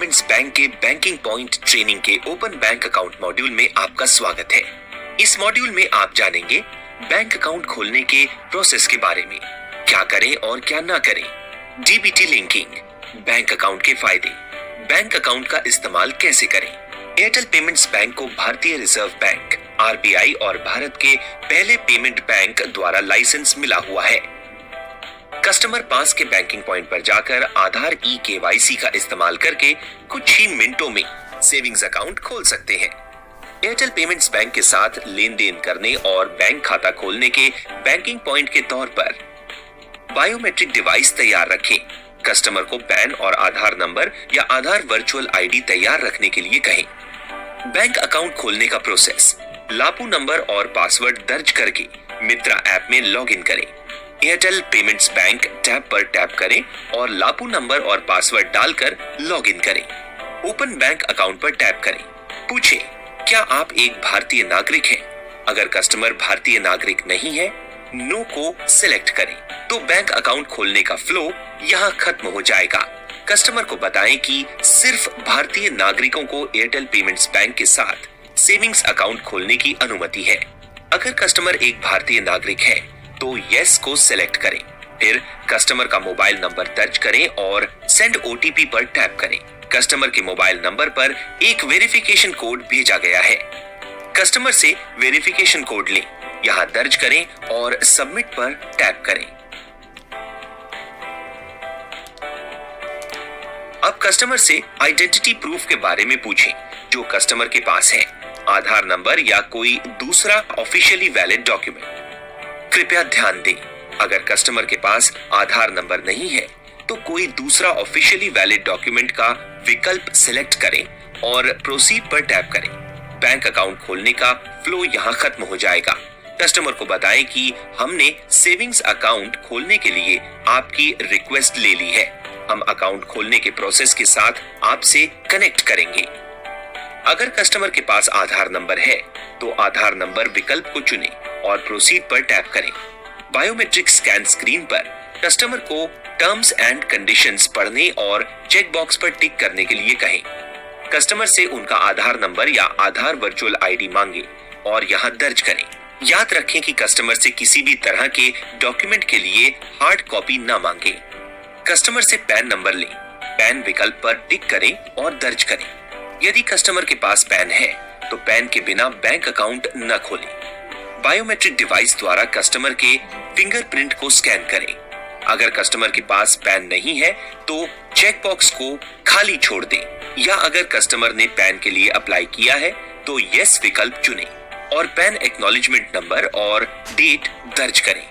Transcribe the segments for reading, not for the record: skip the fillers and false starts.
Payments bank के banking point training के open bank account module में आपका स्वागत है। इस मॉड्यूल में आप जानेंगे बैंक अकाउंट खोलने के प्रोसेस के बारे में, क्या करें और क्या ना करें, डीबीटी लिंकिंग, बैंक अकाउंट के फायदे, बैंक अकाउंट का इस्तेमाल कैसे करें। एयरटेल पेमेंट्स बैंक को भारतीय रिजर्व बैंक आरबीआई और भारत के पहले पेमेंट बैंक द्वारा लाइसेंस मिला हुआ है। कस्टमर पास के बैंकिंग पॉइंट पर जाकर आधार ई-केवाईसी का इस्तेमाल करके कुछ ही मिनटों में सेविंग्स अकाउंट खोल सकते हैं। एयरटेल पेमेंट्स बैंक के साथ लेन देन करने और बैंक खाता खोलने के बैंकिंग पॉइंट के तौर पर बायोमेट्रिक डिवाइस तैयार रखें। कस्टमर को पैन और आधार नंबर या आधार वर्चुअल आईडी तैयार रखने के लिए कहें। बैंक अकाउंट खोलने का प्रोसेस, लापू नंबर और पासवर्ड दर्ज करके मित्रा ऐप में लॉग इन करें। एयरटेल पेमेंट्स बैंक टैब पर टैप करें और लापू नंबर और पासवर्ड डालकर लॉग इन करें। ओपन बैंक अकाउंट पर टैप करें। पूछें, क्या आप एक भारतीय नागरिक हैं? अगर कस्टमर भारतीय नागरिक नहीं है, नो को सिलेक्ट करें तो बैंक अकाउंट खोलने का फ्लो यहाँ खत्म हो जाएगा। कस्टमर को बताएं कि सिर्फ भारतीय नागरिकों को एयरटेल पेमेंट्स बैंक के साथ सेविंग्स अकाउंट खोलने की अनुमति है। अगर कस्टमर एक भारतीय नागरिक है तो यस को सिलेक्ट करें। फिर कस्टमर का मोबाइल नंबर दर्ज करें और सेंड ओटीपी पर टैप करें। कस्टमर के मोबाइल नंबर पर एक वेरिफिकेशन कोड भेजा गया है। कस्टमर से वेरिफिकेशन कोड लें, यहाँ दर्ज करें और सबमिट पर टैप करें। अब कस्टमर से आइडेंटिटी प्रूफ के बारे में पूछें जो कस्टमर के पास है, आधार नंबर या कोई दूसरा ऑफिशियली वैलिड डॉक्यूमेंट। कृपया ध्यान दें, अगर कस्टमर के पास आधार नंबर नहीं है तो कोई दूसरा ऑफिशियली वैलिड डॉक्यूमेंट का विकल्प सिलेक्ट करें और प्रोसीड पर टैप करें। बैंक अकाउंट खोलने का फ्लो यहाँ खत्म हो जाएगा। कस्टमर को बताएं कि हमने सेविंग्स अकाउंट खोलने के लिए आपकी रिक्वेस्ट ले ली है। हम अकाउंट खोलने के प्रोसेस के साथ आपसे कनेक्ट करेंगे। अगर कस्टमर के पास आधार नंबर है तो आधार नंबर विकल्प को चुनें और प्रोसीड पर टैप करें। बायोमेट्रिक स्कैन स्क्रीन पर कस्टमर को टर्म्स एंड कंडीशंस पढ़ने और चेक बॉक्स पर टिक करने के लिए कहें। कस्टमर से उनका आधार नंबर या आधार वर्चुअल आईडी मांगे और यहाँ दर्ज करें। याद रखें कि कस्टमर से किसी भी तरह के डॉक्यूमेंट के लिए हार्ड कॉपी न मांगे। कस्टमर से पैन नंबर लें, पैन विकल्प पर टिक करें और दर्ज करें। यदि कस्टमर के पास पैन है तो पैन के बिना बैंक अकाउंट न खोलें। बायोमेट्रिक डिवाइस द्वारा कस्टमर के फिंगरप्रिंट को स्कैन करें। अगर कस्टमर के पास पैन नहीं है तो चेक बॉक्स को खाली छोड़ दें, या अगर कस्टमर ने पैन के लिए अप्लाई किया है तो यस विकल्प चुनें और पैन एक्नॉलेजमेंट नंबर और डेट दर्ज करें।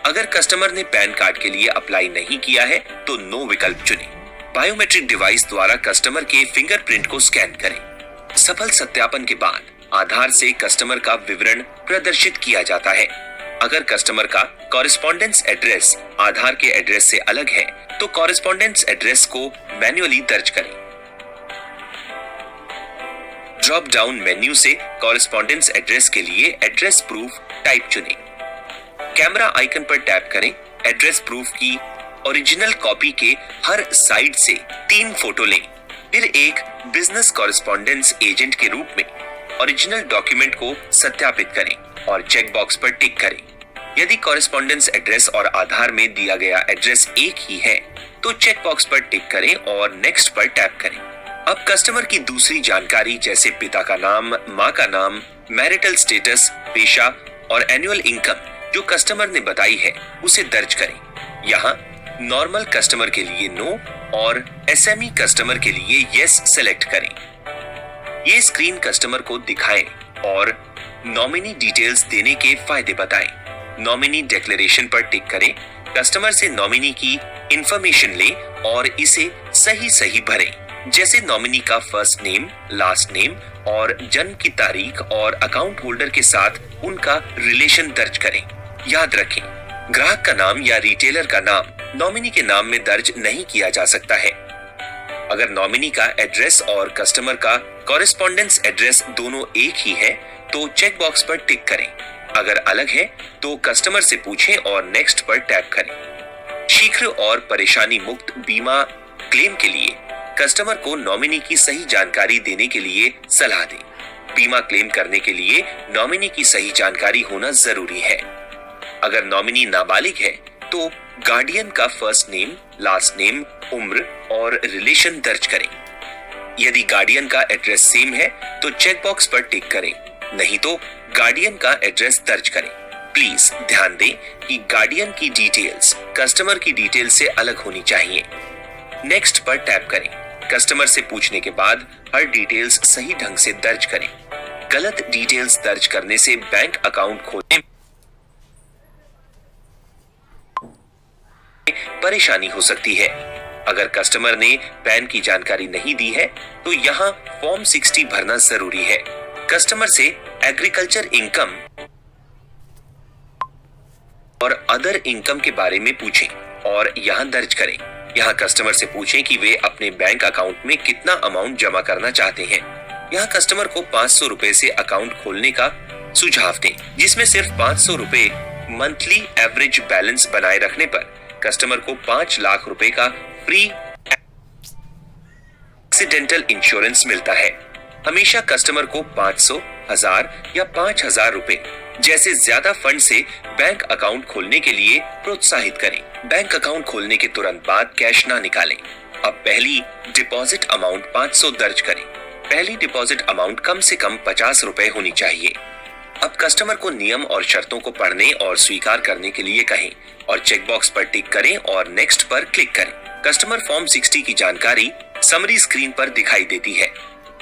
अगर कस्टमर ने पैन कार्ड के लिए अप्लाई नहीं किया है तो नो विकल्प चुनें। बायोमेट्रिक डिवाइस द्वारा कस्टमर के फिंगरप्रिंट को स्कैन करें। सफल सत्यापन के बाद आधार से कस्टमर का विवरण प्रदर्शित किया जाता है। अगर कस्टमर का कॉरेस्पॉन्डेंस एड्रेस आधार के एड्रेस से अलग है तो कॉरेस्पॉन्डेंस एड्रेस को मैन्युअली दर्ज करें। ड्रॉप डाउन मेन्यू से कॉरेस्पॉन्डेंस एड्रेस के लिए एड्रेस प्रूफ टाइप चुनें। कैमरा आइकन पर टैप करें। एड्रेस प्रूफ की ओरिजिनल कॉपी के हर साइड से 3 फोटो लें। फिर एक बिजनेस कॉरेस्पॉन्डेंस एजेंट के रूप में ओरिजिनल डॉक्यूमेंट को सत्यापित करें और चेक बॉक्स पर टिक करें। यदि कॉरेस्पॉन्डेंस एड्रेस और आधार में दिया गया एड्रेस एक ही है तो चेक बॉक्स पर टिक करें और नेक्स्ट पर टैप करें। अब कस्टमर की दूसरी जानकारी जैसे पिता का नाम, माँ का नाम, मैरिटल स्टेटस, पेशा और एनुअल इनकम जो कस्टमर ने बताई है उसे दर्ज करें। यहाँ नॉर्मल कस्टमर के लिए नो और एसएमई कस्टमर के लिए यस सेलेक्ट करें। ये स्क्रीन कस्टमर को दिखाएं और नॉमिनी डिटेल्स देने के फायदे बताएं। नॉमिनी डिक्लेरेशन पर टिक करें। कस्टमर से नॉमिनी की इंफॉर्मेशन लें और इसे सही भरें, जैसे नॉमिनी का फर्स्ट नेम, लास्ट नेम और जन्म की तारीख और अकाउंट होल्डर के साथ उनका रिलेशन दर्ज करें। याद रखें, ग्राहक का नाम या रिटेलर का नाम नॉमिनी के नाम में दर्ज नहीं किया जा सकता है। अगर नॉमिनी का एड्रेस और कस्टमर का कॉरेस्पॉन्डेंस एड्रेस दोनों एक ही है तो चेक बॉक्स पर टिक करें। अगर अलग है तो कस्टमर से पूछें और नेक्स्ट पर टैप करें। शीघ्र और परेशानी मुक्त बीमा क्लेम के लिए कस्टमर को नॉमिनी की सही जानकारी देने के लिए सलाह दें। बीमा क्लेम करने के लिए नॉमिनी की सही जानकारी होना जरूरी है। अगर नॉमिनी नाबालिग है तो गार्डियन का फर्स्ट नेम, लास्ट नेम, उम्र और रिलेशन दर्ज करें। यदि गार्डियन का एड्रेस सेम है तो चेक बॉक्स पर टिक करें, नहीं तो गार्डियन का एड्रेस दर्ज करें। प्लीज ध्यान दें कि गार्डियन की डिटेल्स कस्टमर की डिटेल से अलग होनी चाहिए। नेक्स्ट पर टैप करें। कस्टमर से पूछने के बाद हर डिटेल्स सही ढंग से दर्ज करें। गलत डिटेल्स दर्ज करने से बैंक अकाउंट खोलने में परेशानी हो सकती है। अगर कस्टमर ने पैन की जानकारी नहीं दी है तो यहाँ फॉर्म 60 भरना जरूरी है। कस्टमर से एग्रीकल्चर इनकम और अदर इनकम के बारे में पूछें और यहाँ दर्ज करें। यहाँ कस्टमर से पूछें कि वे अपने बैंक अकाउंट में कितना अमाउंट जमा करना चाहते हैं। यहाँ कस्टमर को 500 रुपए से अकाउंट खोलने का सुझाव दें, जिसमें सिर्फ 500 रुपए मंथली एवरेज बैलेंस बनाए रखने पर कस्टमर को 5 लाख रुपए का फ्री एक्सीडेंटल इंश्योरेंस मिलता है। हमेशा कस्टमर को 500, 1000 या 5000 रुपए जैसे ज्यादा फंड से बैंक अकाउंट खोलने के लिए प्रोत्साहित करें। बैंक अकाउंट खोलने के तुरंत बाद कैश ना निकालें। अब पहली डिपॉजिट अमाउंट 500 दर्ज करें। पहली डिपॉजिट अमाउंट कम से कम 50 रुपए होनी चाहिए। अब कस्टमर को नियम और शर्तों को पढ़ने और स्वीकार करने के लिए कहें और चेक बॉक्स पर टिक करें और नेक्स्ट पर क्लिक करें। कस्टमर फॉर्म 60 की जानकारी समरी स्क्रीन पर दिखाई देती है।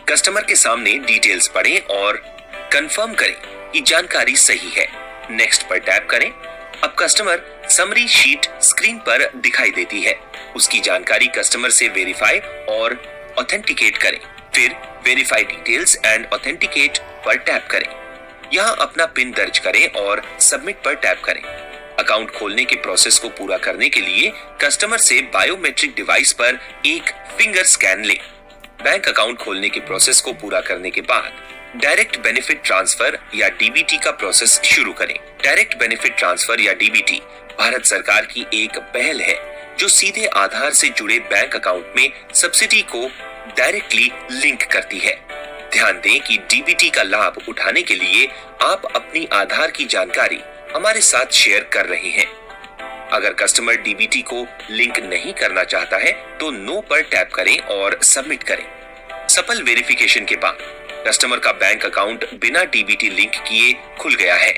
कस्टमर के सामने डिटेल्स पढ़ें और कंफर्म करें कि जानकारी सही है। नेक्स्ट पर टैप करें। अब कस्टमर समरी शीट स्क्रीन पर दिखाई देती है। उसकी जानकारी कस्टमर से वेरीफाई और ऑथेंटिकेट करें। फिर वेरीफाई डिटेल्स एंड ऑथेंटिकेट पर टैप करें। यहाँ अपना पिन दर्ज करें और सबमिट पर टैप करें। अकाउंट खोलने के प्रोसेस को पूरा करने के लिए कस्टमर से बायोमेट्रिक डिवाइस पर एक फिंगर स्कैन लें। बैंक अकाउंट खोलने के प्रोसेस को पूरा करने के बाद डायरेक्ट बेनिफिट ट्रांसफर या डीबीटी का प्रोसेस शुरू करें। डायरेक्ट बेनिफिट ट्रांसफर या डीबीटी भारत सरकार की एक पहल है जो सीधे आधार से जुड़े बैंक अकाउंट में सब्सिडी को डायरेक्टली लिंक करती है। ध्यान दें कि डीबीटी का लाभ उठाने के लिए आप अपनी आधार की जानकारी हमारे साथ शेयर कर रहे हैं। अगर कस्टमर डीबीटी को लिंक नहीं करना चाहता है तो नो पर टैप करें और सबमिट करें। सफल वेरिफिकेशन के बाद कस्टमर का बैंक अकाउंट बिना डीबीटी लिंक किए खुल गया है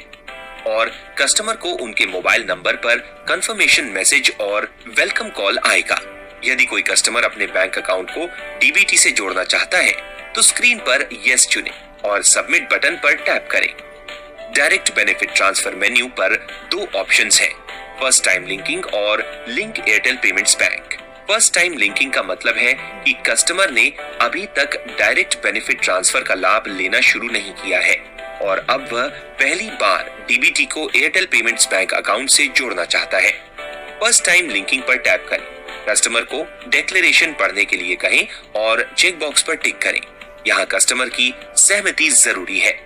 और कस्टमर को उनके मोबाइल नंबर पर कंफर्मेशन मैसेज और वेलकम कॉल आएगा। यदि कोई कस्टमर अपने बैंक अकाउंट को डीबीटी से जोड़ना चाहता है तो स्क्रीन पर यस चुनें और सबमिट बटन पर टैप करें। डायरेक्ट बेनिफिट ट्रांसफर मेन्यू पर 2 ऑप्शंस हैं, फर्स्ट टाइम लिंकिंग और link Airtel payments bank. First time linking का मतलब है कि कस्टमर ने अभी तक डायरेक्ट बेनिफिट ट्रांसफर का लाभ लेना शुरू नहीं किया है और अब वह पहली बार डीबीटी को एयरटेल पेमेंट्स बैंक अकाउंट से जोड़ना चाहता है। फर्स्ट टाइम लिंकिंग पर टैप करें। कस्टमर को डिक्लेरेशन पढ़ने के लिए कहें और चेक बॉक्स पर टिक करें। यहाँ कस्टमर की सहमति जरूरी है।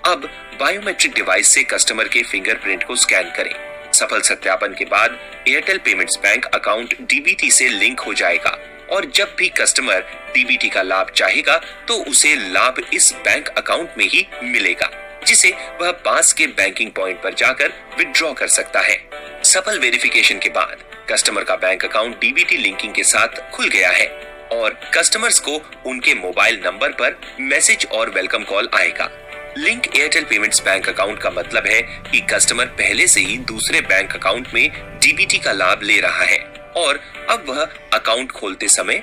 अब बायोमेट्रिक डिवाइस से कस्टमर के फिंगरप्रिंट को स्कैन करें। सफल सत्यापन के बाद Airtel payments bank account DBT से लिंक हो जाएगा और जब भी कस्टमर डीबीटी का लाभ चाहेगा तो उसे लाभ इस बैंक अकाउंट में ही मिलेगा, जिसे वह पास के बैंकिंग पॉइंट पर जाकर विड्रॉ कर सकता है। सफल वेरिफिकेशन के बाद कस्टमर का बैंक अकाउंट डीबीटी लिंकिंग के साथ खुल गया है और कस्टमर्स को उनके मोबाइल नंबर पर मैसेज और वेलकम कॉल आएगा। Link Airtel payments bank account का मतलब है कि कस्टमर पहले से ही दूसरे बैंक अकाउंट में डीबीटी का लाभ ले रहा है और अब वह अकाउंट खोलते समय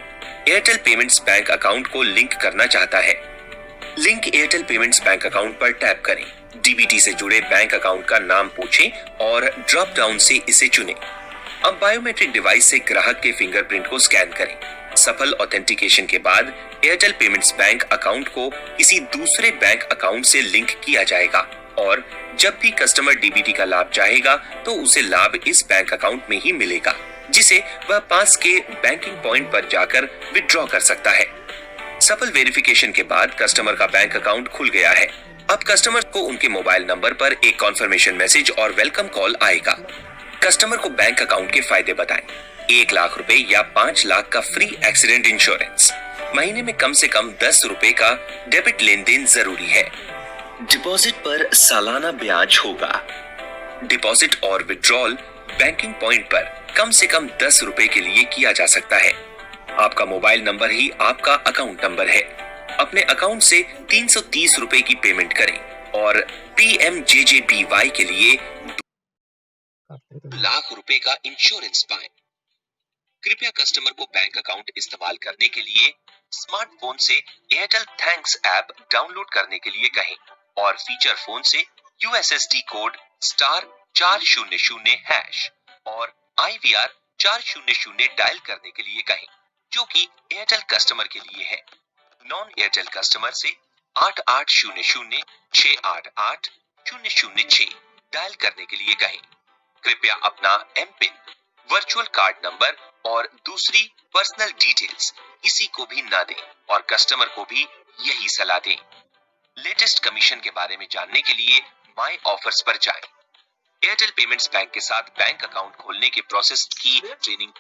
एयरटेल पेमेंट्स बैंक अकाउंट को लिंक करना चाहता है। Link Airtel payments bank account पर टैप करें। डीबीटी से जुड़े बैंक अकाउंट का नाम पूछें और ड्रॉप डाउन से इसे चुनें। अब बायोमेट्रिक डिवाइस से ग्राहक के फिंगरप्रिंट को स्कैन करें। सफल ऑथेंटिकेशन के बाद एयरटेल पेमेंट्स बैंक अकाउंट को किसी दूसरे बैंक अकाउंट से लिंक किया जाएगा और जब भी कस्टमर डीबीटी का लाभ चाहेगा तो उसे लाभ इस बैंक अकाउंट में ही मिलेगा, जिसे वह पास के बैंकिंग पॉइंट पर जाकर विड्रॉ कर सकता है। सफल वेरिफिकेशन के बाद कस्टमर का बैंक अकाउंट खुल गया है। अब कस्टमर को उनके मोबाइल नंबर पर एक कॉन्फर्मेशन मैसेज और वेलकम कॉल आएगा। कस्टमर को बैंक अकाउंट के फायदे बताएं। 1 लाख रुपए या 5 लाख का फ्री एक्सीडेंट इंश्योरेंस। महीने में कम से कम 10 रुपए का डेबिट लेन देन जरूरी है। डिपॉजिट पर सालाना ब्याज होगा। डिपॉजिट और विड्रॉल बैंकिंग पॉइंट पर कम से कम 10 रुपए के लिए किया जा सकता है। आपका मोबाइल नंबर ही आपका अकाउंट नंबर है। अपने अकाउंट से 330 रुपए की पेमेंट करें और PMJJBY के लिए 2 लाख रुपए का इंश्योरेंस पाएं। कृपया कस्टमर को बैंक अकाउंट इस्तेमाल करने के लिए स्मार्टफोन से एयरटेल थैंक्स ऐप डाउनलोड करने के लिए कहें और फीचर फोन से USSD कोड *400# और IVR 400 डायल करने के लिए कहें, जो कि एयरटेल कस्टमर के लिए है। नॉन एयरटेल कस्टमर से 8800-688-006 डायल करने के लिए कहें। कृपया अपना एमपिन, वर्चुअल कार्ड नंबर और दूसरी पर्सनल डिटेल्स किसी को भी ना दें और कस्टमर को भी यही सलाह दें। लेटेस्ट कमीशन के बारे में जानने के लिए माई ऑफर्स पर जाएं। एयरटेल पेमेंट्स बैंक के साथ बैंक अकाउंट खोलने के प्रोसेस की ट्रेनिंग